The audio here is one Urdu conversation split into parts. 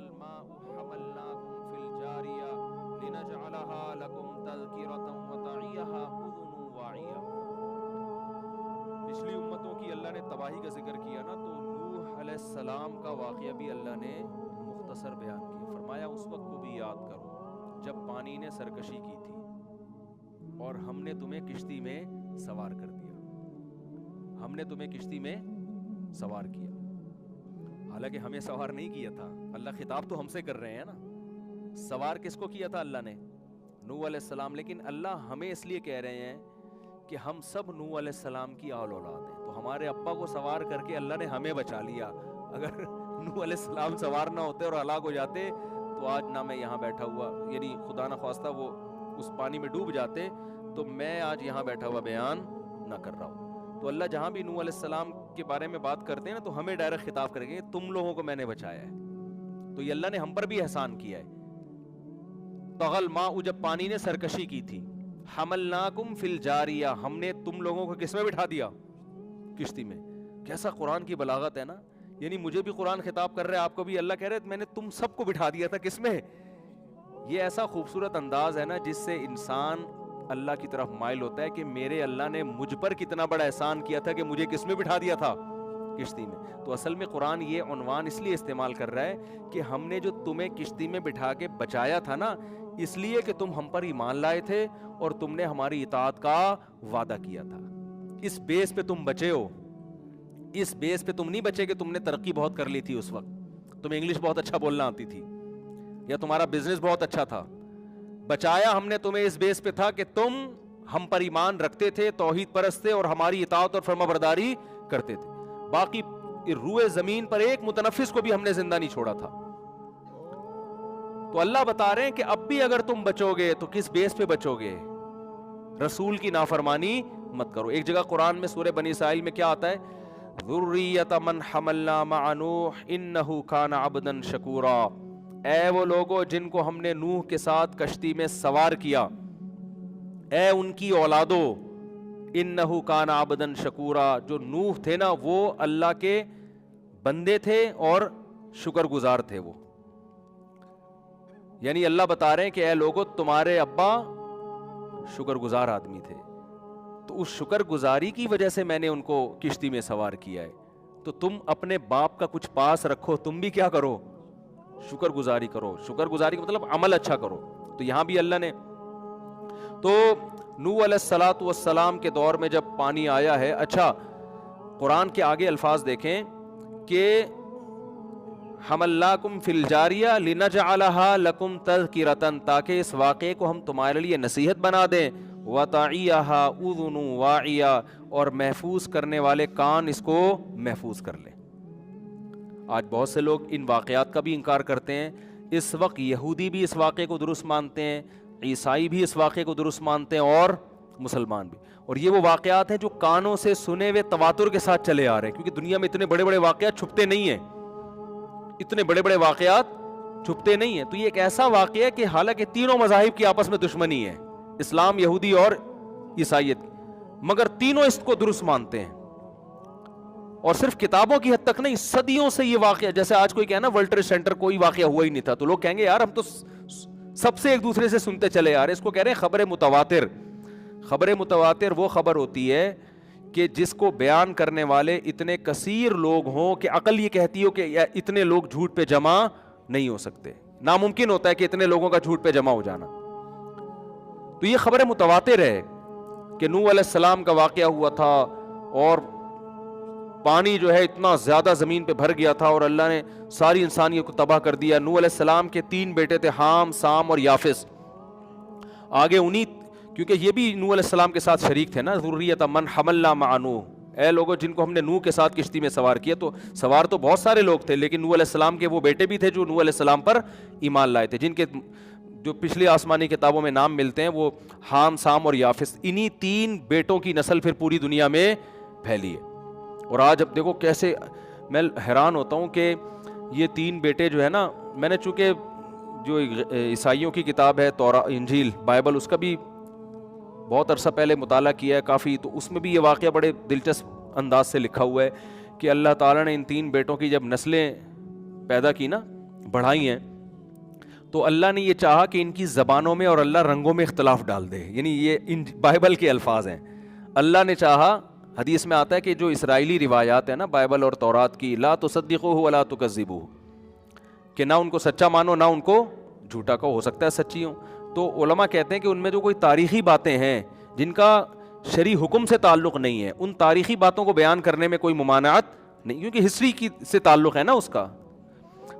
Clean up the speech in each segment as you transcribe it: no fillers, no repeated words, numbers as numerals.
الماء حملناكم في الجارية لنجعلها لكم تذكرة وتعيها أذن واعية. پچھلی امتوں کی اللہ نے تباہی کا ذکر کیا نا، تو نوح علیہ السلام کا واقعہ بھی اللہ نے مختصر بیان کیا. فرمایا اس وقت کو بھی یاد کرو جب پانی نے سرکشی کی تھی اور ہم نے تمہیں کشتی میں سوار کر دیا. ہم نے تمہیں کشتی میں سوار کیا، حالانکہ ہمیں سوار نہیں کیا تھا. اللہ خطاب تو ہم سے کر رہے ہیں نا. سوار کس کو کیا تھا؟ اللہ نے، نوح علیہ السلام. لیکن اللہ ہمیں اس لیے کہہ رہے ہیں کہ ہم سب نوح علیہ السلام کی آل اولاد ہیں. تو ہمارے ابا کو سوار کر کے اللہ نے ہمیں بچا لیا. اگر نوح علیہ السلام سوار نہ ہوتے اور ہلاک ہو جاتے تو آج نہ میں یہاں بیٹھا ہوا، یعنی خدا نہ خواستہ وہ اس پانی میں ڈوب جاتے تو میں آج یہاں بیٹھا ہوا بیان نہ کر رہا ہوں. تو اللہ جہاں بھی نوح علیہ السلام کے بارے میں بات کرتے ہیں نا تو ہمیں ڈائریکٹ خطاب کریں گے، تم لوگوں کو میں نے بچایا ہے. تو یہ اللہ نے ہم پر بھی احسان کیا ہے. طغى الماء، جب پانی نے سرکشی کی تھی، حملناکم فی الجاریہ، ہم نے تم لوگوں کو کس میں بٹھا دیا؟ کشتی میں. کیسا قرآن کی بلاغت ہے نا. یعنی مجھے بھی قرآن خطاب کر رہے ہیں، آپ کو بھی اللہ کہہ رہے میں نے تم سب کو بٹھا دیا تھا. کس میں؟ یہ ایسا خوبصورت انداز ہے نا جس سے انسان اللہ کی طرف مائل ہوتا ہے کہ میرے اللہ نے مجھ پر کتنا بڑا احسان کیا تھا کہ مجھے کس میں بٹھا دیا تھا؟ کشتی میں. تو اصل میں قرآن یہ عنوان اس لیے استعمال کر رہا ہے کہ ہم نے جو تمہیں کشتی میں بٹھا کے بچایا تھا نا، اس لیے کہ تم ہم پر ایمان لائے تھے اور تم نے ہماری اطاعت کا وعدہ کیا تھا. اس بیس پہ تم بچے ہو. اس بیس پہ تم نہیں بچے کہ تم نے ترقی بہت کر لی تھی اس وقت، تمہیں انگلش بہت اچھا بولنا آتی تھی یا تمہارا بزنس بہت اچھا تھا. بچایا ہم نے تمہیں اس بیس پہ تھا کہ تم ہم پر ایمان رکھتے تھے، توحید پرست تھے اور ہماری اطاعت اور فرما برداری کرتے تھے. باقی روئے زمین پر ایک متنفس کو بھی ہم نے زندہ نہیں چھوڑا تھا. تو اللہ بتا رہے ہیں کہ اب بھی اگر تم بچو گے تو کس بیس پہ بچو گے؟ رسول کی نافرمانی مت کرو. ایک جگہ قرآن میں سورہ بنی اسرائیل میں کیا آتا ہے؟ ذریۃ من حملنا مع نوح انہ کان عبدا شکورا. اے وہ لوگوں جن کو ہم نے نوح کے ساتھ کشتی میں سوار کیا، اے ان کی اولادوں، انہ کان عبدا شکورا، جو نوح تھے نا وہ اللہ کے بندے تھے اور شکر گزار تھے وہ. یعنی اللہ بتا رہے ہیں کہ اے لوگوں تمہارے ابا شکر گزار آدمی تھے، تو اس شکر گزاری کی وجہ سے میں نے ان کو کشتی میں سوار کیا ہے. تو تم اپنے باپ کا کچھ پاس رکھو، تم بھی کیا کرو؟ شکر گزاری کرو. شکر گزاری کا مطلب عمل اچھا کرو. تو یہاں بھی اللہ نے تو نوح علیہ الصلاۃ والسلام کے دور میں جب پانی آیا ہے. اچھا قرآن کے آگے الفاظ دیکھیں کہ حملناکم فی الجاریہ لنجعلها لکم تذکرۃ، تاکہ اس واقعے کو ہم تمہارے لیے نصیحت بنا دیں. وتعیھا اذن واعیہ، اور محفوظ کرنے والے کان اس کو محفوظ کر لیں. آج بہت سے لوگ ان واقعات کا بھی انکار کرتے ہیں. اس وقت یہودی بھی اس واقعے کو درست مانتے ہیں، عیسائی بھی اس واقعے کو درست مانتے ہیں اور مسلمان بھی. اور یہ وہ واقعات ہیں جو کانوں سے سنے ہوئے تواتر کے ساتھ چلے آ رہے ہیں، کیونکہ دنیا میں اتنے بڑے بڑے واقعات چھپتے نہیں ہیں. اتنے بڑے بڑے واقعات چھپتے نہیں ہیں. تو یہ ایک ایسا واقعہ ہے کہ حالانکہ تینوں مذاہب کی آپس میں دشمنی ہے، اسلام، یہودی اور عیسائیت، مگر تینوں اس کو درست مانتے ہیں. اور صرف کتابوں کی حد تک نہیں، صدیوں سے یہ واقعہ، جیسے آج کوئی کہنا ورلڈ ٹریڈ سینٹر کوئی واقعہ ہوا ہی نہیں تھا، تو لوگ کہیں گے یار ہم تو سب سے ایک دوسرے سے سنتے چلے آ رہے. اس کو کہہ رہے ہیں خبر متواتر. خبر متواتر وہ خبر ہوتی ہے کہ جس کو بیان کرنے والے اتنے کثیر لوگ ہوں کہ عقل یہ کہتی ہو کہ اتنے لوگ جھوٹ پہ جمع نہیں ہو سکتے. ناممکن ہوتا ہے کہ اتنے لوگوں کا جھوٹ پہ جمع ہو جانا. تو یہ خبر متواتر ہے کہ نوح علیہ السلام کا واقعہ ہوا تھا اور پانی جو ہے اتنا زیادہ زمین پہ بھر گیا تھا اور اللہ نے ساری انسانیت کو تباہ کر دیا. نوح علیہ السلام کے 3 بیٹے تھے، حام، سام اور یافس. آگے انہی، کیونکہ یہ بھی نوح علیہ السلام کے ساتھ شریک تھے نا، ذریۃ من حملنا مع نوح. اے لوگوں جن کو ہم نے نوح کے ساتھ کشتی میں سوار کیا. تو سوار تو بہت سارے لوگ تھے، لیکن نوح علیہ السلام کے وہ بیٹے بھی تھے جو نوح علیہ السلام پر ایمان لائے تھے، جن کے جو پچھلی آسمانی کتابوں میں نام ملتے ہیں وہ حام، سام اور یافس. انہی 3 بیٹوں کی نسل پھر پوری دنیا میں پھیلی ہے. اور آج اب دیکھو کیسے، میں حیران ہوتا ہوں کہ یہ 3 بیٹے جو ہے نا، میں نے چونکہ جو عیسائیوں کی کتاب ہے انجیل بائبل، اس کا بھی بہت عرصہ پہلے مطالعہ کیا ہے کافی، تو اس میں بھی یہ واقعہ بڑے دلچسپ انداز سے لکھا ہوا ہے کہ اللہ تعالیٰ نے ان 3 بیٹوں کی جب نسلیں پیدا کی نا، بڑھائی ہیں، تو اللہ نے یہ چاہا کہ ان کی زبانوں میں اور اللہ رنگوں میں اختلاف ڈال دے. یعنی یہ ان بائبل کے الفاظ ہیں. اللہ نے چاہا، حدیث میں آتا ہے کہ جو اسرائیلی روایات ہیں نا بائبل اور تورات کی، لا تصدقوہ ولا تکذبوہ، کہ نہ ان کو سچا مانو نہ ان کو جھوٹا کہو، ہو سکتا ہے سچی ہوں. تو علماء کہتے ہیں کہ ان میں جو کوئی تاریخی باتیں ہیں جن کا شرعی حکم سے تعلق نہیں ہے، ان تاریخی باتوں کو بیان کرنے میں کوئی ممانعت نہیں، کیونکہ ہسٹری کی سے تعلق ہے نا اس کا.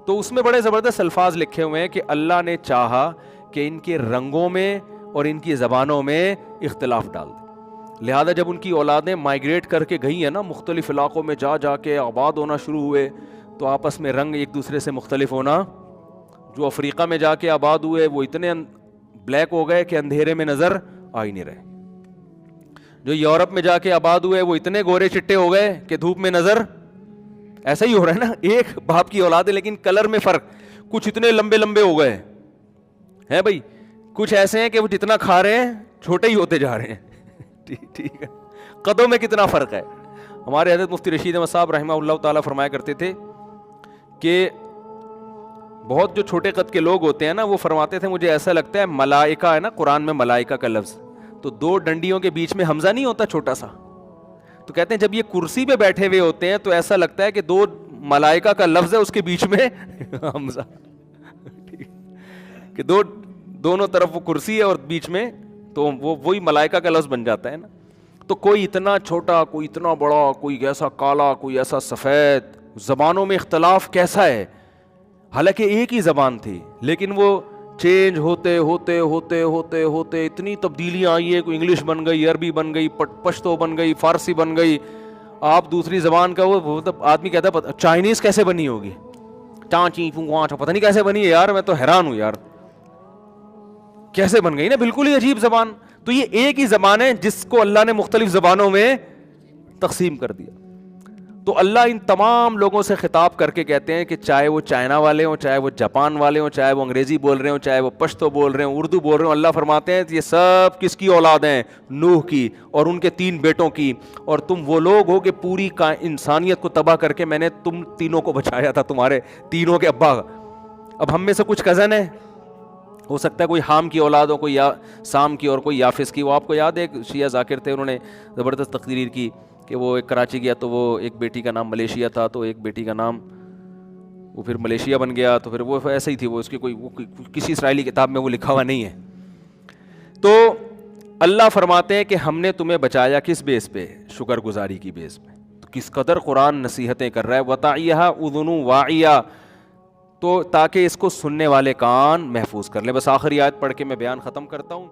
تو اس میں بڑے زبردست الفاظ لکھے ہوئے ہیں کہ اللہ نے چاہا کہ ان کے رنگوں میں اور ان کی زبانوں میں اختلاف ڈال دے. لہذا جب ان کی اولادیں مائیگریٹ کر کے گئی ہیں نا مختلف علاقوں میں، جا جا کے آباد ہونا شروع ہوئے، تو آپس میں رنگ ایک دوسرے سے مختلف ہونا. جو افریقہ میں جا کے آباد ہوئے وہ اتنے بلیک ہو گئے کہ اندھیرے میں نظر آ ہی نہیں رہے. جو یورپ میں جا کے آباد ہوئے وہ اتنے گورے چٹے ہو گئے کہ دھوپ میں نظر. ایسا ہی ہو رہا ہے نا، ایک باپ کی اولاد ہے لیکن کلر میں فرق. کچھ اتنے لمبے لمبے ہو گئے ہیں بھائی، کچھ ایسے ہیں کہ وہ جتنا کھا رہے ہیں چھوٹے ہی ہوتے جا رہے ہیں. ٹھیک ہے، قدوں میں کتنا فرق ہے. ہمارے حضرت مفتی رشید احمد صاحب رحمہ اللہ تعالیٰ فرمایا کرتے تھے کہ بہت جو چھوٹے قد کے لوگ ہوتے ہیں نا، وہ فرماتے تھے مجھے ایسا لگتا ہے ملائکہ ہے نا، قرآن میں ملائکہ کا لفظ، تو دو ڈنڈیوں کے بیچ میں حمزہ نہیں ہوتا چھوٹا سا، تو کہتے ہیں جب یہ کرسی پہ بیٹھے ہوئے ہوتے ہیں تو ایسا لگتا ہے کہ دو ملائکہ کا لفظ ہے اس کے بیچ میں حمزہ، کہ دونوں طرف وہ کرسی ہے اور بیچ میں، تو وہی ملائکہ کا لفظ بن جاتا ہے نا. تو کوئی اتنا چھوٹا، کوئی اتنا بڑا، کوئی ایسا کالا، کوئی ایسا سفید. زبانوں میں اختلاف کیسا ہے، حالانکہ ایک ہی زبان تھی لیکن وہ چینج ہوتے ہوتے ہوتے ہوتے ہوتے اتنی تبدیلیاں آئی ہیں. کوئی انگلش بن گئی، عربی بن گئی، پشتو بن گئی، فارسی بن گئی. آپ دوسری زبان کا وہ آدمی کہتا ہے چائنیز کیسے بنی ہوگی، چانچی پتہ نہیں کیسے بنی ہے یار، میں تو حیران ہوں یار کیسے بن گئی نا، بالکل ہی عجیب زبان. تو یہ ایک ہی زبان ہے جس کو اللہ نے مختلف زبانوں میں تقسیم کر دیا. تو اللہ ان تمام لوگوں سے خطاب کر کے کہتے ہیں کہ چاہے وہ چائنا والے ہوں، چاہے وہ جاپان والے ہوں، چاہے وہ انگریزی بول رہے ہوں، چاہے وہ پشتو بول رہے ہوں، اردو بول رہے ہوں، اللہ فرماتے ہیں یہ سب کس کی اولاد ہیں؟ نوح کی اور ان کے 3 بیٹوں کی. اور تم وہ لوگ ہو کہ پوری انسانیت کو تباہ کر کے میں نے تم تینوں کو بچایا تھا، تمہارے تینوں کے ابا. اب ہم میں سے کچھ کزن ہیں، ہو سکتا ہے کوئی حام کی اولاد ہو، کوئی یا سام کی اور کوئی یافس کی. وہ آپ کو یاد ہے ایک شیعہ ذاکر تھے، انہوں نے زبردست تقریر کی کہ وہ ایک کراچی گیا تو وہ ایک بیٹی کا نام ملیشیا تھا، تو ایک بیٹی کا نام وہ پھر ملیشیا بن گیا، تو پھر وہ ایسے ہی تھی، وہ اس کی کوئی کسی اسرائیلی کتاب میں وہ لکھا ہوا نہیں ہے. تو اللہ فرماتے ہیں کہ ہم نے تمہیں بچایا کس بیس پہ؟ شکر گزاری کی بیس پہ. تو کس قدر قرآن نصیحتیں کر رہا ہے. وَتَعِيَهَا أُذُنٌ وَاعِيَةٌ، تو تاکہ اس کو سننے والے کان محفوظ کر لیں. بس آخری آیت پڑھ کے میں بیان ختم کرتا ہوں.